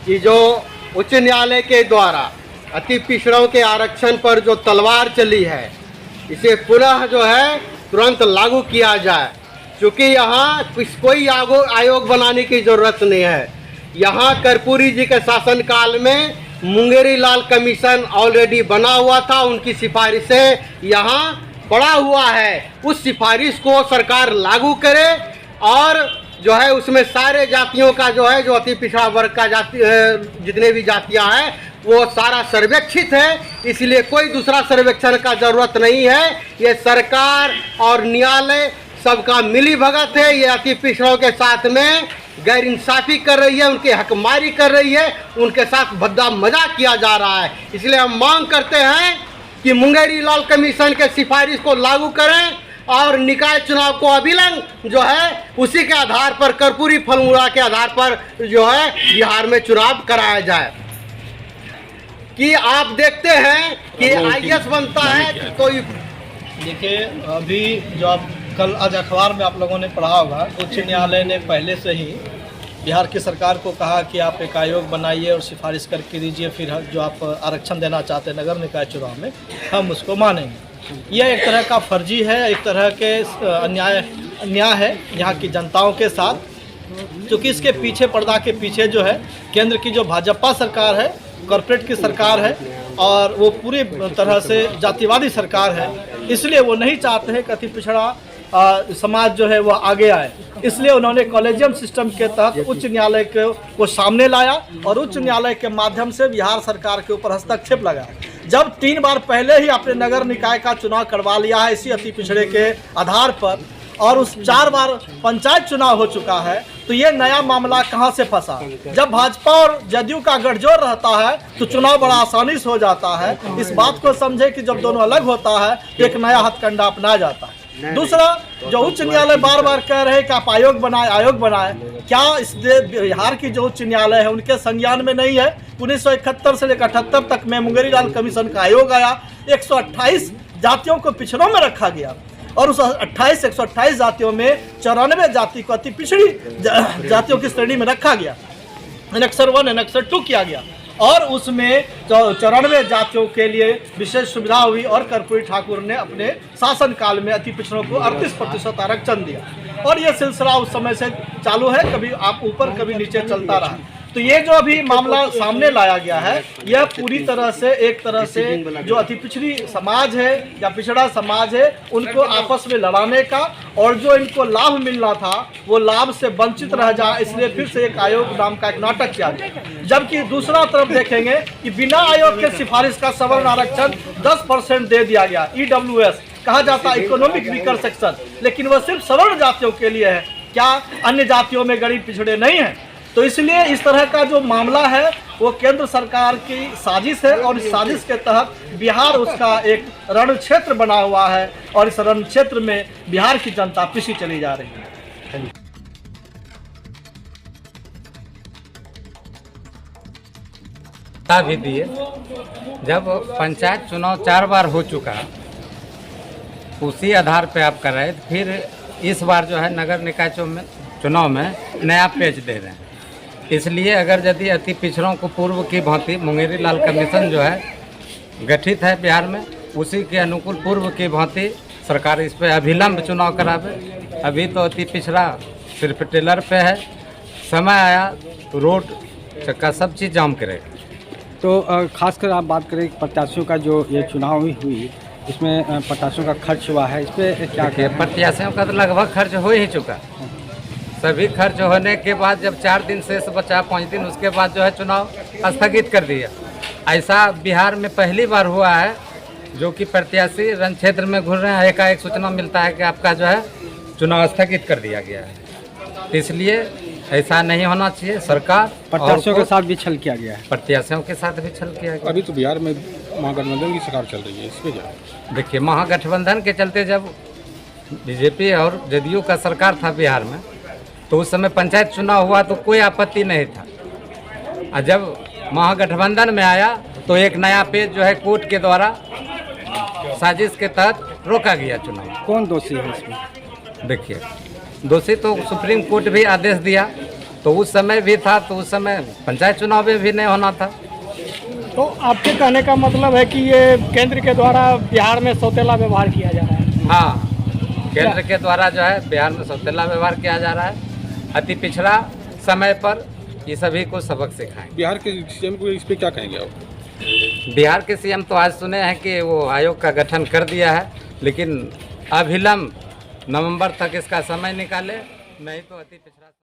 कि जो उच्च न्यायालय के द्वारा अति पिछड़ों के आरक्षण पर जो तलवार चली है, इसे पुनः जो है तुरंत लागू किया जाए। क्योंकि यहाँ कोई आयोग बनाने की ज़रूरत नहीं है। यहाँ कर्पूरी जी के शासनकाल में मुंगेरी लाल कमीशन ऑलरेडी बना हुआ था, उनकी सिफारिशें यहाँ पड़ा हुआ है। उस सिफारिश को सरकार लागू करे और जो है उसमें सारे जातियों का जो है, जो अति पिछड़ा वर्ग का जाति जितने भी जातियां हैं वो सारा सर्वेक्षित है। इसलिए कोई दूसरा सर्वेक्षण का ज़रूरत नहीं है। ये सरकार और न्यायालय सबका मिली भगत है। ये अति पिछड़ों के साथ में गैर इंसाफी कर रही है, उनकी हकमारी कर रही है, उनके साथ भद्दा मजाक किया जा रहा है। इसलिए हम मांग करते हैं कि मुंगेरी लाल कमीशन के सिफारिश को लागू करें और निकाय चुनाव को अभिलंग जो है उसी के आधार पर, कर्पूरी फॉर्मूला के आधार पर जो है बिहार में चुनाव कराया जाए। कि आप देखते हैं कि आईएएस बनता है कि कोई, देखिए अभी जो आप कल आज अखबार में आप लोगों ने पढ़ा होगा, उच्च न्यायालय ने पहले से ही बिहार की सरकार को कहा कि आप एक आयोग बनाइए और सिफारिश करके दीजिए, फिर जो आप आरक्षण देना चाहते हैं नगर निकाय चुनाव में हम उसको मानेंगे। यह एक तरह का फर्जी है, एक तरह के अन्याय है यहाँ की जनताओं के साथ, क्योंकि इसके पीछे, पर्दा के पीछे जो है केंद्र की जो भाजपा सरकार है, कॉर्पोरेट की सरकार है और वो पूरी तरह से जातिवादी सरकार है। इसलिए वो नहीं चाहते हैं कि अति पिछड़ा समाज जो है वो आगे आए। इसलिए उन्होंने कॉलेजियम सिस्टम के तहत उच्च न्यायालय को सामने लाया और उच्च न्यायालय के माध्यम से बिहार सरकार के ऊपर हस्तक्षेप लगाया। जब 3 बार पहले ही आपने नगर निकाय का चुनाव करवा लिया है इसी अति पिछड़े के आधार पर, और उस 4 बार पंचायत चुनाव हो चुका है, तो ये नया मामला कहां से फंसा? जब भाजपा और जदयू का गठजोड़ रहता है तो चुनाव बड़ा आसानी से हो जाता है। इस बात को समझे कि जब दोनों अलग होता है तो एक नया हथकंडा अपनाया जाता है। दूसरा, जो उच्च न्यायालय बार बार कह रहे हैं कि आप आयोग बनाए, क्या इस बिहार की जो उच्च न्यायालय है उनके संज्ञान में नहीं है? 1971 से लेकर 78 तक में मुंगेरी लाल कमीशन का आयोग आया, 128 जातियों को पिछड़ों में रखा गया और उस 128 जातियों में 94 जाति को अति पिछड़ी जातियों की श्रेणी में रखा गया, एनेक्सर 1 एनेक्सर 2 किया गया और उसमें 94 जातियों के लिए विशेष सुविधा हुई और कर्पूरी ठाकुर ने अपने शासनकाल में अति पिछड़ों को 38% आरक्षण दिया और यह सिलसिला उस समय से चालू है, कभी आप ऊपर कभी नीचे चलता रहा। तो ये जो अभी मामला सामने लाया गया है, यह पूरी तरह से एक तरह से जो अति पिछड़ी समाज है या पिछड़ा समाज है उनको आपस में लड़ाने का, और जो इनको लाभ मिलना था वो लाभ से वंचित रह जाए, इसलिए फिर से एक आयोग नाम का एक नाटक किया गया। जबकि दूसरा तरफ देखेंगे कि बिना आयोग के सिफारिश का सवर्ण आरक्षण 10% दे दिया गया। EWS कहा जाता है, इकोनॉमिक वीकर सेक्शन, लेकिन वह सिर्फ सवर्ण जातियों के लिए है। क्या अन्य जातियों में गरीब पिछड़े नहीं हैं? तो इसलिए इस तरह का जो मामला है वो केंद्र सरकार की साजिश है और इस साजिश के तहत बिहार उसका एक रण क्षेत्र बना हुआ है और इस रण क्षेत्र में बिहार की जनता पिसी चली जा रही है। भी दिए, जब पंचायत चुनाव 4 बार हो चुका उसी आधार पे आप कर रहे, फिर इस बार जो है नगर निकाय चुनाव में नया पेज दे रहे हैं। इसलिए अगर यदि अति पिछड़ों को पूर्व की भांति मुंगेरी लाल कमीशन जो है गठित है बिहार में, उसी के अनुकूल पूर्व की भांति सरकार इस पर अभिलंब चुनाव करावे। अभी तो अति पिछड़ा सिर्फ टेलर पे है, समय आया तो रोड चक्का सब चीज़ जाम करेगा। तो खासकर आप बात करें प्रत्याशियों का जो ये चुनाव हुई इसमें प्रत्याशियों का खर्च हुआ है, इस पर क्या कहें? प्रत्याशियों का तो लगभग खर्च हो ही चुका। सभी खर्च होने के बाद जब 4 दिन शेष बचा, 5 दिन, उसके बाद जो है चुनाव स्थगित कर दिया। ऐसा बिहार में पहली बार हुआ है जो कि प्रत्याशी रण क्षेत्र में घूम रहे हैं, एकाएक सूचना मिलता है कि आपका जो है चुनाव स्थगित कर दिया गया है। इसलिए ऐसा नहीं होना चाहिए। सरकार प्रत्याशियों के साथ भी छल किया गया है, प्रत्याशियों के साथ भी छल किया गया। अभी तो बिहार में महागठबंधन की सरकार चल रही है, इस पर क्या? देखिए, महागठबंधन के चलते जब बीजेपी और जदयू का सरकार था बिहार में तो उस समय पंचायत चुनाव हुआ तो कोई आपत्ति नहीं था, और जब महागठबंधन में आया तो एक नया पेज जो है कोर्ट के द्वारा साजिश के तहत रोका गया चुनाव। कौन दोषी है इसमें? देखिए, दोषी तो सुप्रीम कोर्ट भी आदेश दिया तो उस समय भी था, तो उस समय पंचायत चुनाव में भी नहीं होना था। तो आपके कहने का मतलब है कि ये केंद्र के द्वारा बिहार में सौतेला व्यवहार किया जा रहा है। हाँ, केंद्र के द्वारा जो है बिहार में सौतेला व्यवहार किया जा रहा है। अति पिछड़ा समय पर ये सभी को सबक सिखाएं। बिहार के सीएम को इस पे क्या कहेंगे आप? बिहार के सीएम तो आज सुने हैं कि वो आयोग का गठन कर दिया है, लेकिन अविलंब नवंबर तक इसका समय निकाले, नहीं तो अति पिछड़ा